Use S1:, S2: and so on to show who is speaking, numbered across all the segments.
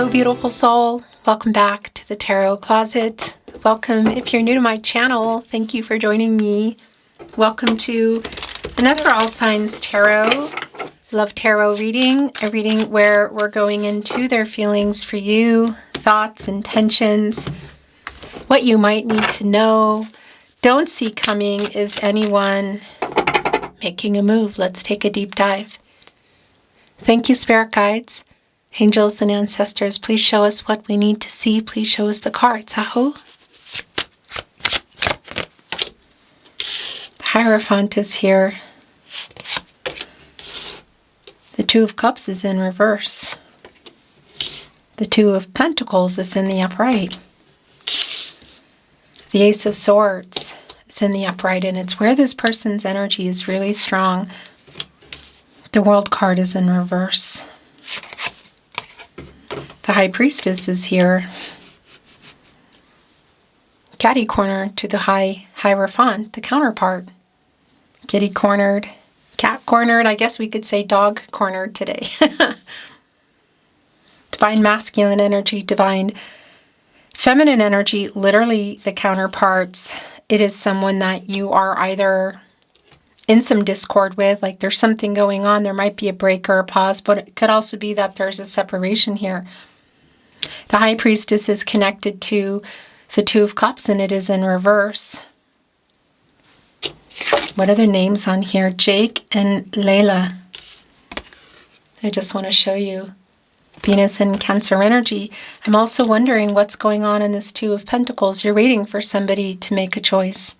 S1: Hello, beautiful soul. Welcome back to the Tarot Closet. Welcome if you're new to my channel. Thank you for joining me. Welcome to another All Signs Tarot Love Tarot reading. A reading where we're going into their feelings for you, thoughts, intentions, what you might need to know. Don't see coming is anyone making a move. Let's take a deep dive. Thank you, Spirit Guides. Angels and ancestors, please show us what we need to see. Please show us the cards. Aho. The Hierophant is here. The Two of Cups is in reverse. The Two of Pentacles is in the upright. The Ace of Swords is in the upright, and it's where this person's energy is really strong. The World card is in reverse. The High Priestess is here. Catty corner to the Hierophant, the counterpart. Kitty cornered, cat cornered, I guess we could say dog cornered today. Divine masculine energy, divine feminine energy, literally the counterparts. It is someone that you are either in some discord with, like there's something going on. There might be a break or a pause, but it could also be that there's a separation here. The High Priestess is connected to the Two of Cups, and it is in reverse. What are their names on here? Jake and Layla. I just want to show you Venus and Cancer energy. I'm also wondering what's going on in this Two of Pentacles. You're waiting for somebody to make a choice.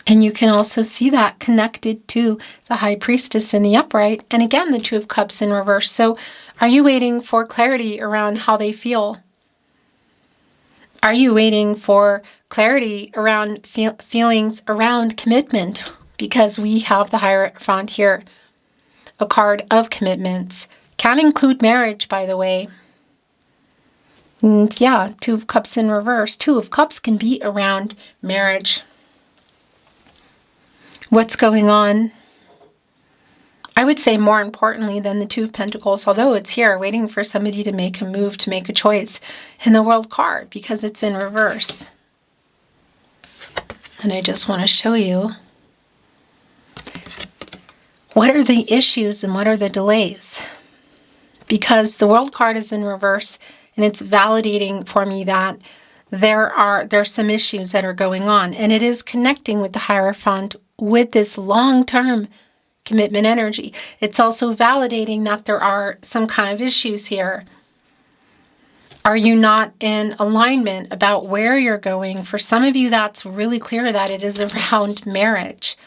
S1: And you can also see that connected to the High Priestess in the upright. And again, the Two of Cups in reverse. So are you waiting for clarity around how they feel? Are you waiting for clarity around feelings around commitment? Because we have the Hierophant here, a card of commitments. Can include marriage, by the way. And yeah, Two of Cups in reverse. Two of Cups can be around marriage. What's going on? I would say more importantly than the Two of Pentacles, although it's here, waiting for somebody to make a move, to make a choice, in the World card, because it's in reverse. And I just want to show you what are the issues and what are the delays. Because the World card is in reverse, and it's validating for me that there's some issues that are going on, and it is connecting with the Hierophant with this long-term commitment energy. It's also validating that there are some kind of issues here. Are you not in alignment about where you're going? For some of you, that's really clear that it is around marriage.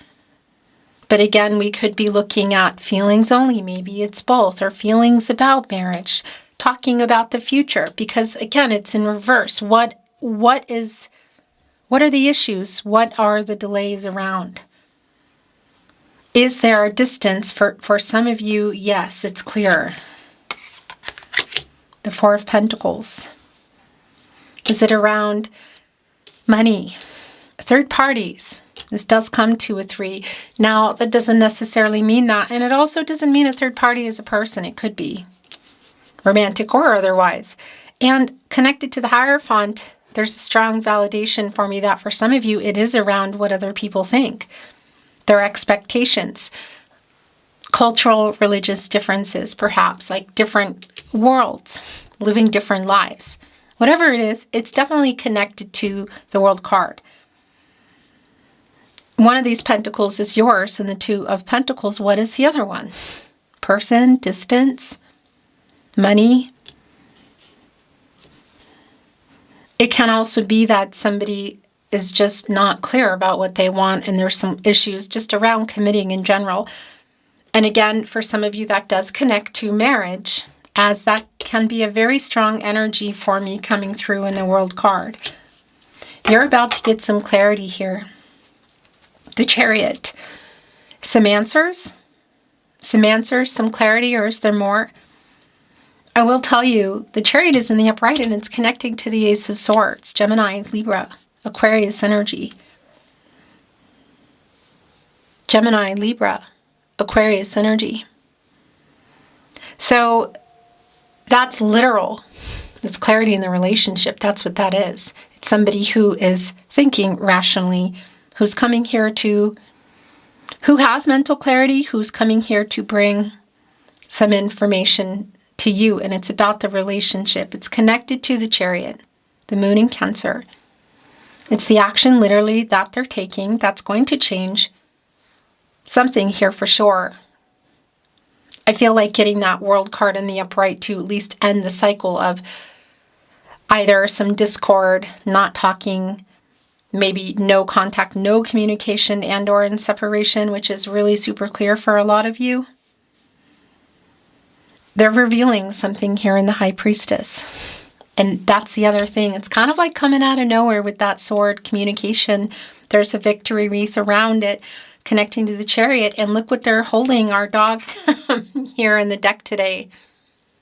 S1: But again, we could be looking at feelings only. Maybe it's both, or feelings about marriage, talking about the future, because again, it's in reverse. What are the issues? What are the delays around? Is there a distance? For some of you, yes, it's clear. The Four of Pentacles. Is it around money? Third parties. This does come to a 3. Now, that doesn't necessarily mean that. And it also doesn't mean a third party is a person. It could be romantic or otherwise. And connected to the Hierophant, there's a strong validation for me that for some of you, it is around what other people think. Their expectations, cultural, religious differences, perhaps, like different worlds, living different lives. Whatever it is, it's definitely connected to the World card. One of these pentacles is yours, and the Two of Pentacles, what is the other one? Person, distance, money. It can also be that somebody is just not clear about what they want, and there's some issues just around committing in general. And again, for some of you, that does connect to marriage, as that can be a very strong energy for me coming through in the World card. You're about to get some clarity here. The Chariot. Some answers, some clarity, or is there more? I will tell you, the Chariot is in the upright, and it's connecting to the Ace of Swords, Gemini, Libra, Aquarius energy. Gemini, Libra, Aquarius energy. So That's literal. It's clarity in the relationship. That's what that is. It's somebody who is thinking rationally, who's coming here to, who has mental clarity, who's coming here to bring some information to you. And it's about the relationship. It's connected to the Chariot, the Moon in Cancer. It's the action literally that they're taking that's going to change something here for sure. I feel like getting that World card in the upright to at least end the cycle of either some discord, not talking, maybe no contact, no communication, and or in separation, which is really super clear for a lot of you. They're revealing something here in the High Priestess. And that's the other thing. It's kind of like coming out of nowhere with that sword communication. There's a victory wreath around it, connecting to the Chariot. And look what they're holding, our dog here in the deck today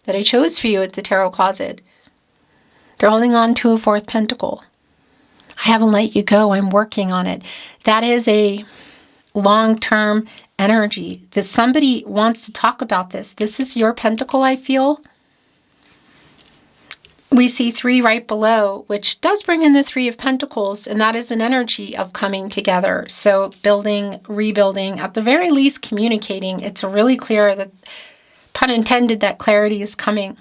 S1: that I chose for you at the Tarot Closet. They're holding on to a fourth pentacle. I haven't let you go. I'm working on it. That is a long-term energy. That somebody wants to talk about this. This is your pentacle, I feel. We see 3 right below, which does bring in the 3 of Pentacles, and that is an energy of coming together. So building, rebuilding, at the very least communicating. It's really clear that, pun intended, that clarity is coming.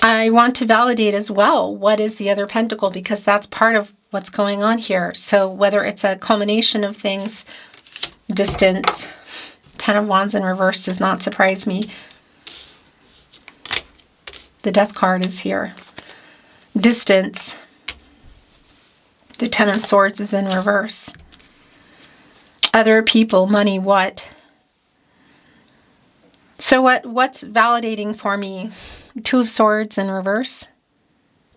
S1: I want to validate as well what is the other pentacle, because that's part of what's going on here. So whether it's a culmination of things, distance, 10 of Wands in reverse does not surprise me. The Death card is here. Distance. The 10 of Swords is in reverse. Other people, money, what? So what's validating for me? 2 of Swords in reverse.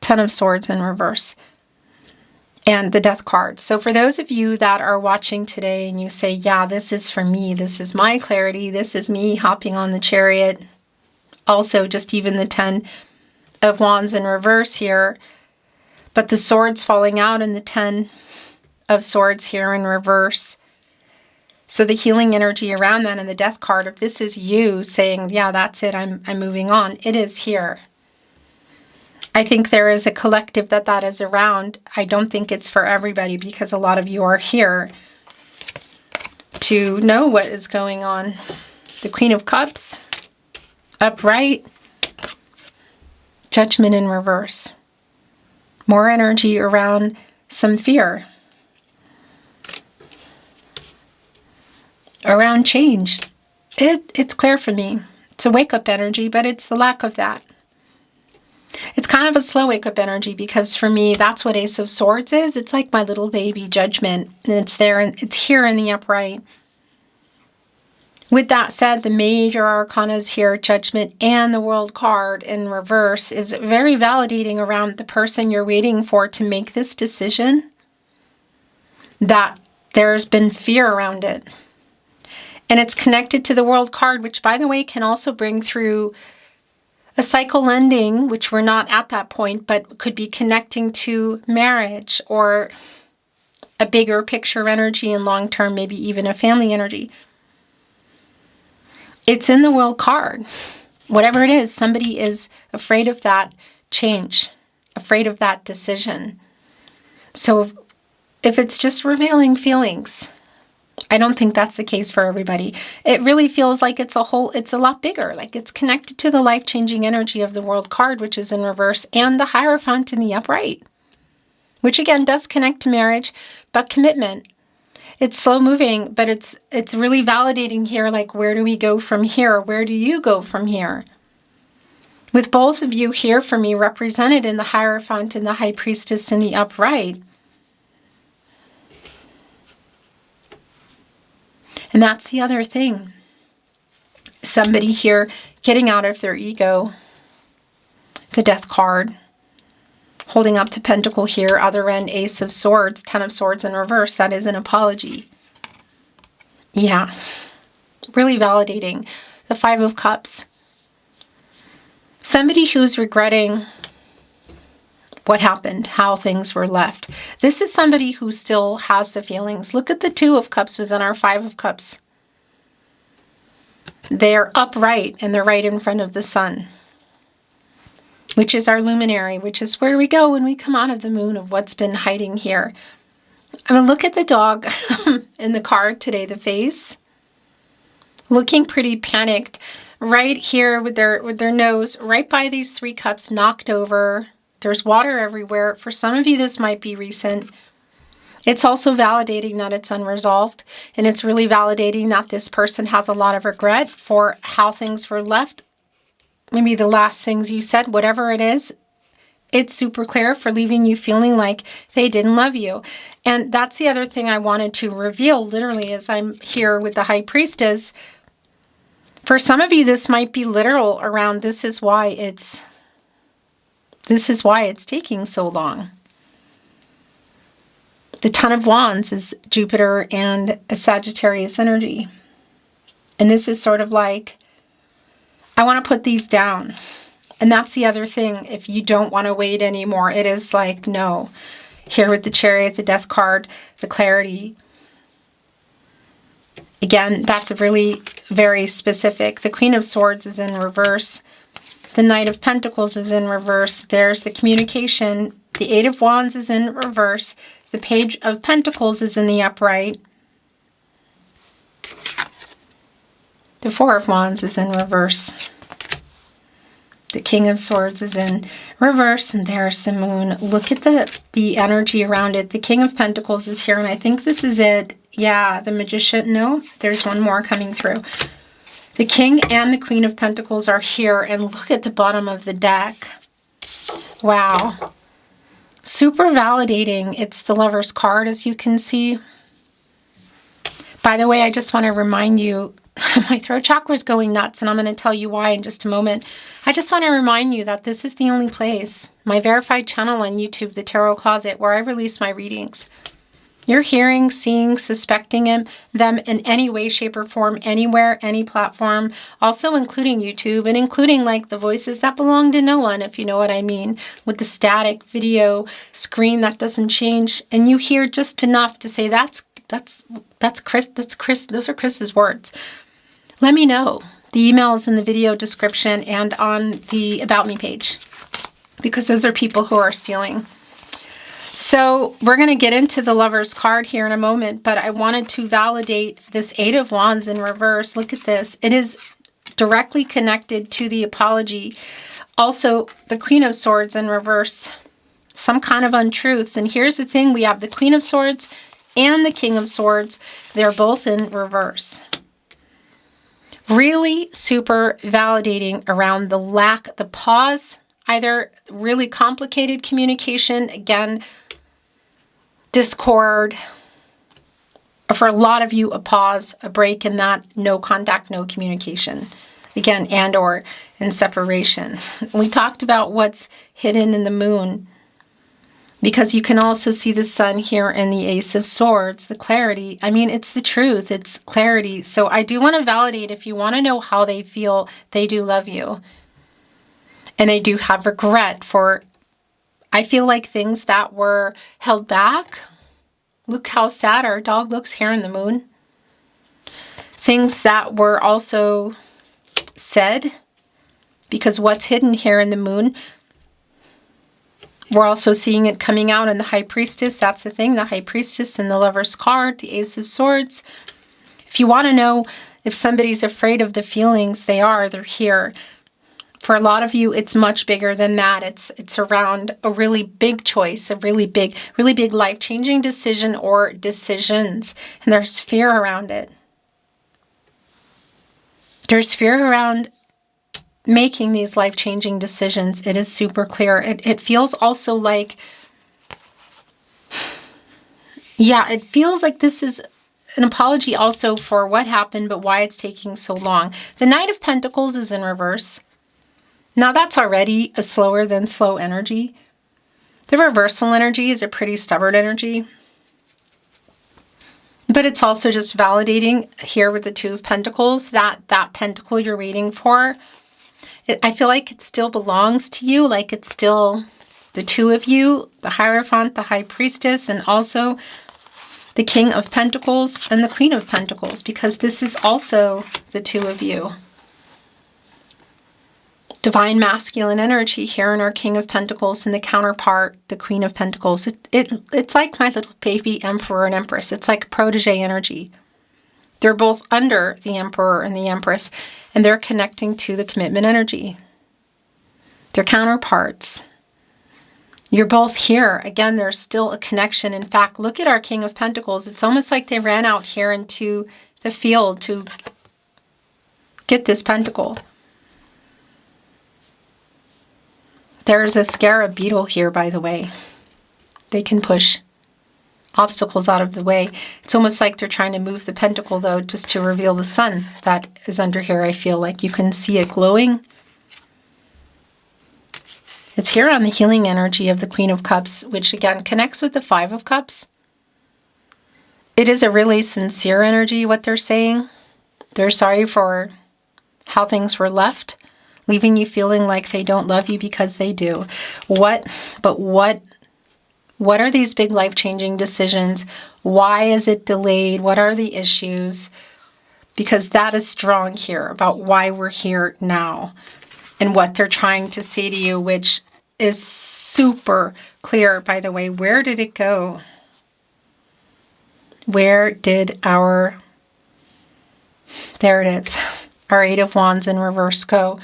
S1: 10 of Swords in reverse. And the Death card. So for those of you that are watching today and you say, yeah, this is for me. This is my clarity. This is me hopping on the Chariot. Also, just even the 10 of Wands in reverse here, but the Swords falling out and the 10 of Swords here in reverse. So the healing energy around that and the Death card, if this is you saying, yeah, that's it, I'm moving on, it is here. I think there is a collective that is around. I don't think it's for everybody because a lot of you are here to know what is going on. The Queen of Cups, upright, Judgment in reverse. More energy around some fear. Around change. It's clear for me. It's a wake-up energy, but it's the lack of that. It's kind of a slow wake-up energy because for me, that's what Ace of Swords is. It's like my little baby Judgment, and it's there, and it's here in the upright. With that said, the major arcanas here, Judgment and the World card in reverse, is very validating around the person you're waiting for to make this decision, that there's been fear around it. And it's connected to the World card, which, by the way, can also bring through a cycle ending, which we're not at that point, but could be connecting to marriage or a bigger picture energy and long-term, maybe even a family energy. It's in the World card. Whatever it is, somebody is afraid of that change, afraid of that decision. So if it's just revealing feelings, I don't think that's the case for everybody. It really feels like it's a lot bigger. Like it's connected to the life-changing energy of the World card, which is in reverse, and the Hierophant in the upright, which again does connect to marriage, but commitment. It's slow moving, but it's really validating here, like where do we go from here? Where do you go from here? With both of you here for me represented in the Hierophant and the High Priestess in the upright. And that's the other thing. Somebody here getting out of their ego. The Death card. Holding up the pentacle here, other end, Ace of Swords, 10 of Swords in reverse. That is an apology. Yeah. Really validating. The 5 of Cups. Somebody who's regretting what happened, how things were left. This is somebody who still has the feelings. Look at the 2 of Cups within our 5 of Cups. They're upright and they're right in front of the sun, which is our luminary, which is where we go when we come out of the moon, of what's been hiding here. I mean, look at the dog in the card today, the face, looking pretty panicked, right here with their nose right by these 3 cups, knocked over. There's water everywhere. For some of you, this might be recent. It's also validating that it's unresolved, and it's really validating that this person has a lot of regret for how things were left. Maybe the last things you said, whatever it is, it's super clear, for leaving you feeling like they didn't love you. And that's the other thing I wanted to reveal, literally, as I'm here with the High Priestess. For some of you, this might be literal around this is why it's taking so long. The Ten of Wands is Jupiter and a Sagittarius energy. And this is sort of like, I want to put these down. And that's the other thing. If you don't want to wait anymore, it is like, no. Here with the Chariot, the Death card, the Clarity. Again, that's really very specific. The Queen of Swords is in reverse. The Knight of Pentacles is in reverse. There's the communication. The Eight of Wands is in reverse. The Page of Pentacles is in the upright. The Four of Wands is in reverse. The King of Swords is in reverse, and there's the moon. Look at the energy around it. The King of Pentacles is here, and I think this is it. Yeah, the Magician. No, there's one more coming through. The King and the Queen of Pentacles are here, and look at the bottom of the deck. Wow. Super validating. It's the Lover's card, as you can see. By the way, I just want to remind you, my throat chakra is going nuts, and I'm going to tell you why in just a moment. I just want to remind you that this is the only place, my verified channel on YouTube, The Tarot Closet, where I release my readings. You're hearing, seeing, suspecting them in any way, shape, or form, anywhere, any platform, also including YouTube, and including like the voices that belong to no one, if you know what I mean, with the static video screen that doesn't change, and you hear just enough to say, that's Chris, those are Chris's words. Let me know. The email is in the video description and on the About Me page, because those are people who are stealing. So we're going to get into the Lover's card here in a moment, but I wanted to validate this Eight of Wands in reverse. Look at this. It is directly connected to the apology. Also, the Queen of Swords in reverse. Some kind of untruths. And here's the thing. We have the Queen of Swords and the King of Swords. They're both in reverse. Really super validating around the lack, the pause, either really complicated communication, again, discord, or for a lot of you, a pause, a break in that, no contact, no communication, again, and or in separation. We talked about what's hidden in the moon, because you can also see the sun here in the Ace of Swords, the clarity. I mean, it's the truth, it's clarity. So I do want to validate, if you want to know how they feel, they do love you. And they do have regret for, I feel like, things that were held back. Look how sad our dog looks here in the moon. Things that were also said, because what's hidden here in the moon, we're also seeing it coming out in the High Priestess. That's the thing, the High Priestess and the Lover's card, the Ace of Swords. If you want to know if somebody's afraid of the feelings, they're here. For a lot of you, it's much bigger than that. It's around a really big choice, a really big life-changing decision or decisions. And there's fear around it. There's fear around making these life-changing decisions. It is super clear. It feels also like, yeah, it feels like this is an apology also for what happened, but why it's taking so long. The Knight of Pentacles is in reverse. Now that's already a slower than slow energy. The reversal energy is a pretty stubborn energy. But it's also just validating here with the Two of Pentacles, that pentacle you're waiting for. I feel like it still belongs to you, like it's still the two of you, the Hierophant, the High Priestess, and also the King of Pentacles and the Queen of Pentacles, because this is also the two of you. Divine masculine energy here in our King of Pentacles and the counterpart, the Queen of Pentacles. It's like my little baby Emperor and Empress. It's like protege energy. They're both under the Emperor and the Empress, and they're connecting to the commitment energy. They're counterparts. You're both here. Again, there's still a connection. In fact, look at our King of Pentacles. It's almost like they ran out here into the field to get this pentacle. There's a scarab beetle here, by the way. They can push obstacles out of the way. It's almost like they're trying to move the pentacle, though, just to reveal the sun that is under here. I feel like you can see it glowing. It's here on the healing energy of the Queen of Cups, which again connects with the Five of Cups. It is a really sincere energy, what they're saying. They're sorry for how things were left, leaving you feeling like they don't love you because they do. What are these big life-changing decisions? Why is it delayed? What are the issues? Because that is strong here about why we're here now and what they're trying to say to you, which is super clear, by the way. Where did it go? Where did our... There it is. Our Eight of Wands in reverse go.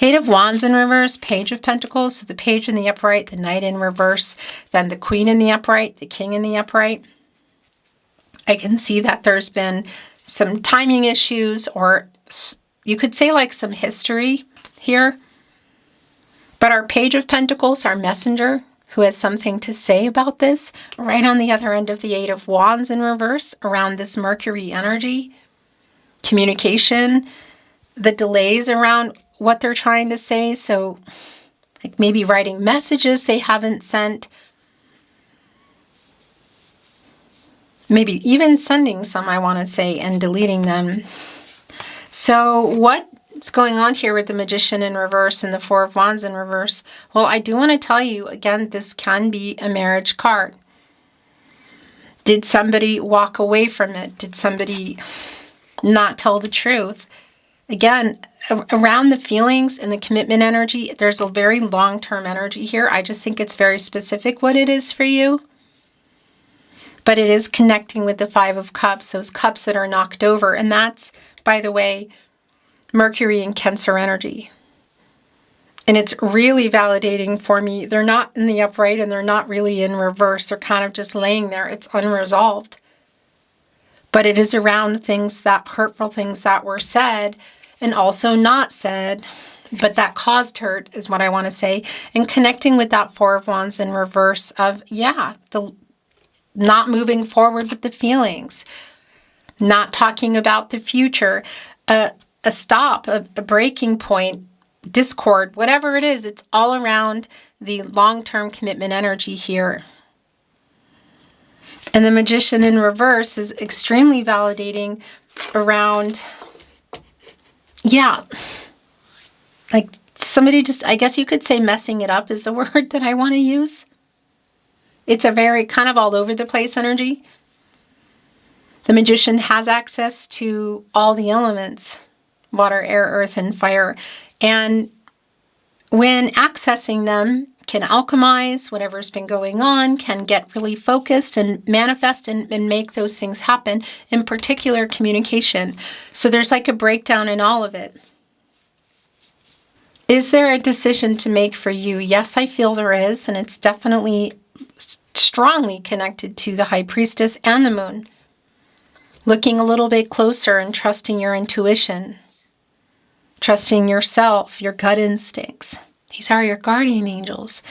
S1: Eight of Wands in reverse, Page of Pentacles, so the Page in the upright, the Knight in reverse, then the Queen in the upright, the King in the upright. I can see that there's been some timing issues, or you could say like some history here. But our Page of Pentacles, our messenger, who has something to say about this, right on the other end of the Eight of Wands in reverse, around this Mercury energy, communication, the delays around what they're trying to say. So like maybe writing messages they haven't sent, maybe even sending some, I want to say, and deleting them. So what's going on here with the Magician in reverse and the Four of Wands in reverse? Well, I do want to tell you again, this can be a marriage card. Did somebody walk away from it? Did somebody not tell the truth? Again, around the feelings and the commitment energy, there's a very long-term energy here. I just think it's very specific what it is for you. But it is connecting with the Five of Cups, those cups that are knocked over. And that's, by the way, Mercury and Cancer energy. And it's really validating for me. They're not in the upright and they're not really in reverse. They're kind of just laying there. It's unresolved. But it is around things that, hurtful things that were said and also not said, but that caused hurt is what I want to say. And connecting with that Four of Wands in reverse of, yeah, the not moving forward with the feelings, not talking about the future, a stop, a breaking point, discord, whatever it is, it's all around the long-term commitment energy here. And the Magician in reverse is extremely validating around, yeah, like somebody just, I guess you could say messing it up is the word that I want to use. It's a very kind of all over the place energy. The Magician has access to all the elements, water, air, earth, and fire. And when accessing them, can alchemize whatever's been going on, can get really focused and manifest and make those things happen, in particular communication. So there's like a breakdown in all of it. Is there a decision to make for you? Yes, I feel there is, and it's definitely strongly connected to the High Priestess and the Moon. Looking a little bit closer and trusting your intuition, trusting yourself, your gut instincts. These are your guardian angels.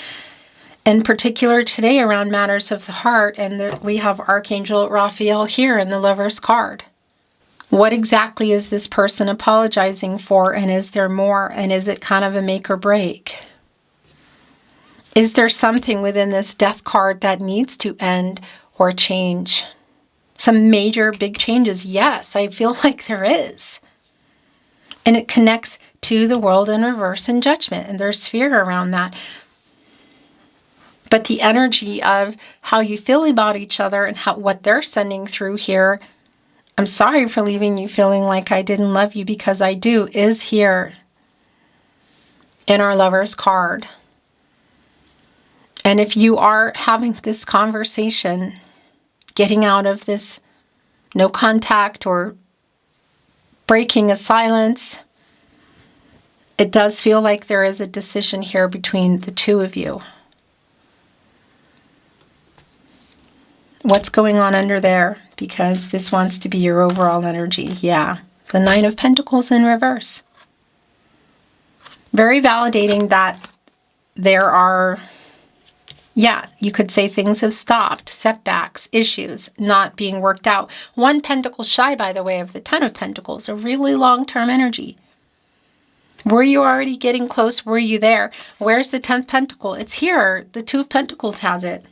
S1: In particular today around matters of the heart, and we have Archangel Raphael here in the Lover's card. What exactly is this person apologizing for, and is there more, and is it kind of a make or break? Is there something within this Death card that needs to end or change? Some major big changes? Yes, I feel like there is. And it connects to the World in reverse and Judgment, and there's fear around that. But the energy of how you feel about each other and what they're sending through here, I'm sorry for leaving you feeling like I didn't love you, because I do, is here in our Lover's card. And if you are having this conversation, getting out of this no contact or breaking a silence, it does feel like there is a decision here between the two of you. What's going on under there? Because this wants to be your overall energy. Yeah. The Nine of Pentacles in reverse. Very validating that there are, yeah, you could say things have stopped, setbacks, issues not being worked out. One pentacle shy, by the way, of the Ten of Pentacles, a really long-term energy. Were you already getting close? Were you there? Where's the 10th pentacle? It's here. The Two of Pentacles has it.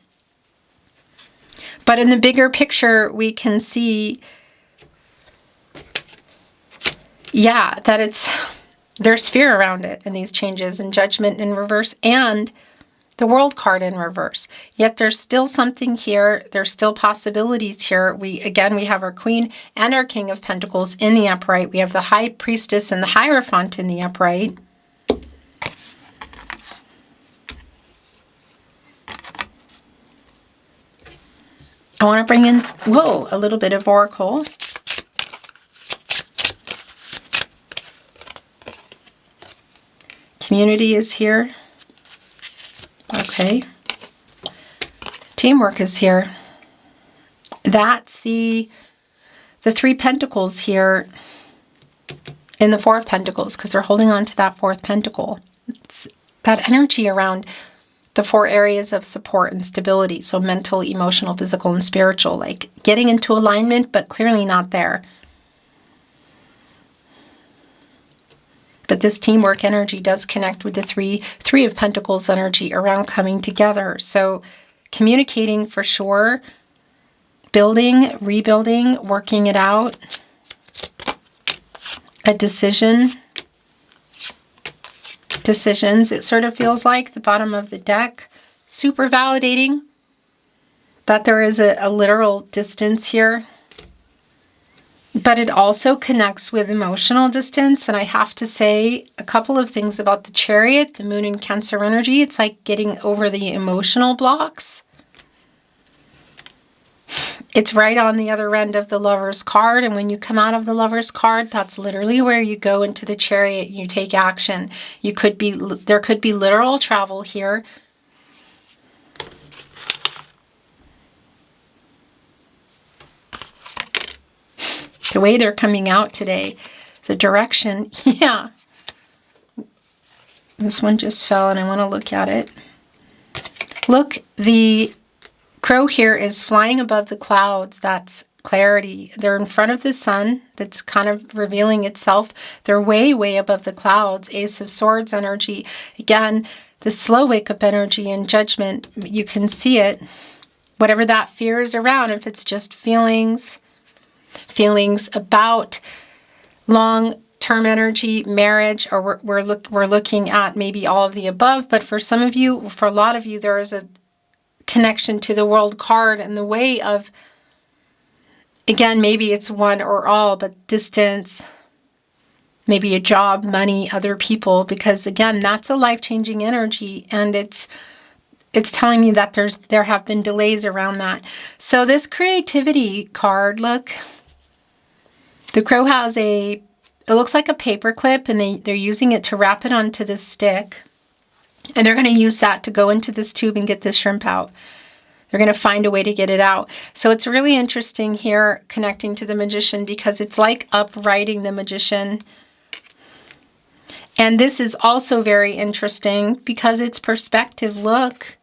S1: But in the bigger picture, we can see, yeah, that there's fear around it and these changes, and Judgment in reverse and the World card in reverse. Yet there's still something here. There's still possibilities here. We have our Queen and our King of Pentacles in the upright. We have the High Priestess and the Hierophant in the upright. I want to bring in, a little bit of Oracle. Community is here. Okay. Teamwork is here. That's the Three Pentacles here in the Four of Pentacles, because they're holding on to that fourth pentacle. It's that energy around the four areas of support and stability. So mental, emotional, physical, and spiritual. Like getting into alignment, but clearly not there. But this teamwork energy does connect with the three of Pentacles energy around coming together. So communicating for sure. Building, rebuilding, working it out. A decision. Decisions, it sort of feels like the bottom of the deck. Super validating that there is a literal distance here. But it also connects with emotional distance. And I have to say a couple of things about the Chariot, the Moon and Cancer energy. It's like getting over the emotional blocks. It's right on the other end of the Lover's card. And when you come out of the Lover's card, that's literally where you go into the Chariot and you take action. There could be literal travel here. The way they're coming out today, the direction, yeah. This one just fell and I want to look at it. Look, the Crow here is flying above the clouds. That's clarity. They're in front of the sun. That's kind of revealing itself. They're way, way above the clouds. Ace of Swords energy. Again, the slow wake-up energy and Judgment. You can see it. Whatever that fear is around, if it's just feelings about long-term energy, marriage, or we're looking at maybe all of the above. But for some of you, for a lot of you, there is a connection to the World card and the way of, again, maybe it's one or all, but distance, maybe a job, money, other people, because again, that's a life-changing energy, and it's telling me that there have been delays around that. So this creativity card, look, the Crow has it looks like a paper clip, and they're using it to wrap it onto this stick. And they're going to use that to go into this tube and get this shrimp out. They're going to find a way to get it out. So it's really interesting here connecting to the Magician, because it's like uprighting the Magician. And this is also very interesting because it's perspective. Look,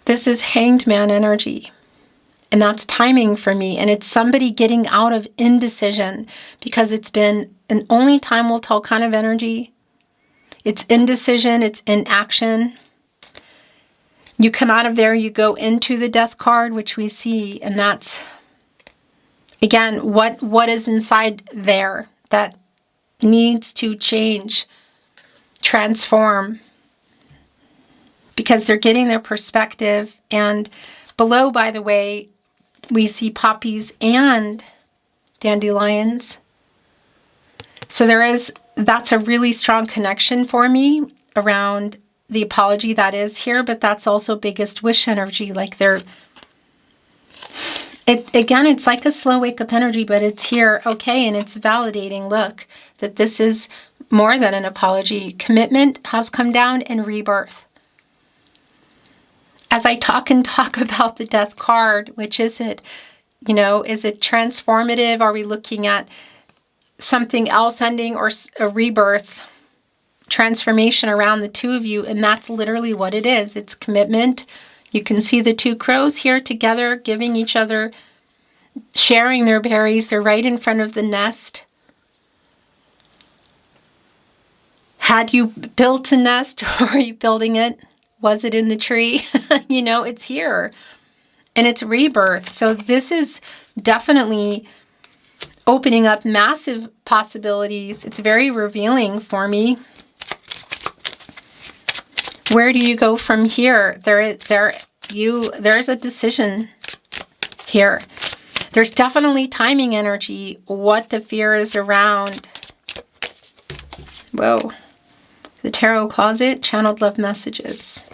S1: this is Hanged Man energy. And that's timing for me. And it's somebody getting out of indecision, because it's been an only time will tell kind of energy. It's indecision, it's inaction. You come out of there, you go into the Death card, which we see, and that's, again, what is inside there that needs to change, transform. because they're getting their perspective. And below, by the way, we see poppies and dandelions. So that's a really strong connection for me around the apology that is here, but that's also biggest wish energy. Like again, it's like a slow wake up energy, but it's here, okay, and it's validating, look, that this is more than an apology. Commitment has come down and rebirth. As I talk about the death card, which is it? Is it transformative? Are we looking at something else ending, or a rebirth, transformation around the two of you? And that's literally what it is. It's commitment. You can see the two crows here together, giving each other, sharing their berries. They're right in front of the nest. Had you built a nest, or are you building it? Was it in the tree? It's here. And it's rebirth. So this is definitely opening up massive possibilities. It's very revealing for me. Where do you go from here? There's a decision here. There's definitely timing energy, what the fear is around. Whoa. The tarot closet, channeled love messages.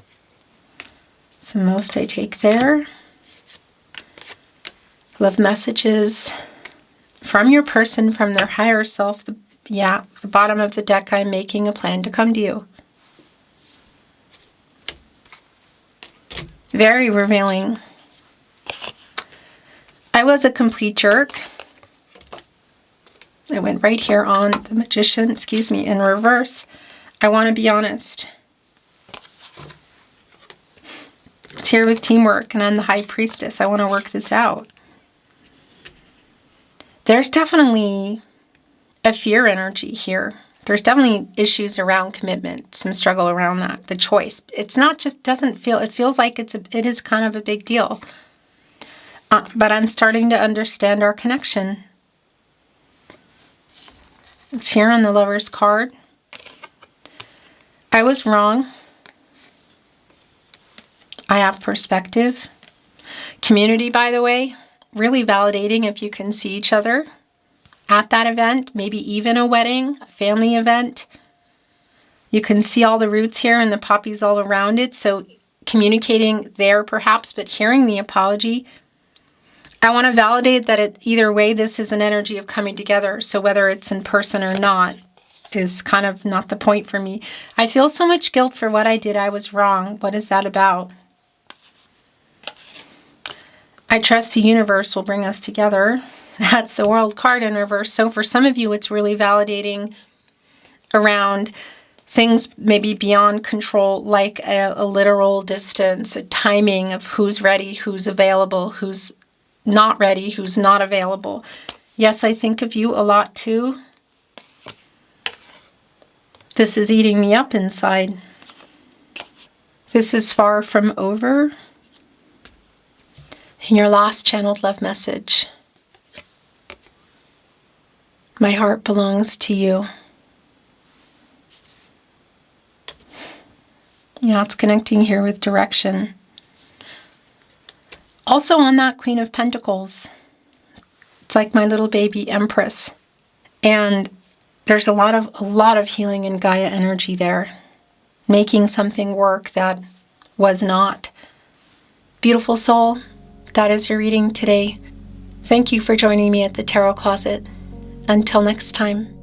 S1: It's the most I take there. Love messages from your person, from their higher self. The bottom of the deck, I'm making a plan to come to you. Very revealing. I was a complete jerk. I went right here on the Magician, in reverse. I want to be honest. It's here with teamwork, and I'm the High Priestess. I want to work this out. There's definitely a fear energy here. There's definitely issues around commitment, some struggle around that, the choice. It's not just, it feels like it is kind of a big deal. But I'm starting to understand our connection. It's here on the Lover's card. I was wrong. I have perspective. Community, by the way, really validating if you can see each other at that event, maybe even a wedding, a family event. You can see all the roots here and the poppies all around it. So communicating there perhaps, but hearing the apology. I want to validate that either way, this is an energy of coming together. So whether it's in person or not is kind of not the point for me. I feel so much guilt for what I did. I was wrong. What is that about? I trust the universe will bring us together. That's the World card in reverse. So for some of you, it's really validating around things maybe beyond control, like a literal distance, a timing of who's ready, who's available, who's not ready, who's not available. Yes, I think of you a lot too. This is eating me up inside. This is far from over. And your last channeled love message. My heart belongs to you. Yeah, it's connecting here with direction. Also on that Queen of Pentacles. It's like my little baby Empress. And there's a lot of healing in Gaia energy there. Making something work that was not. Beautiful soul, that is your reading today. Thank you for joining me at the Tarot Closet. Until next time.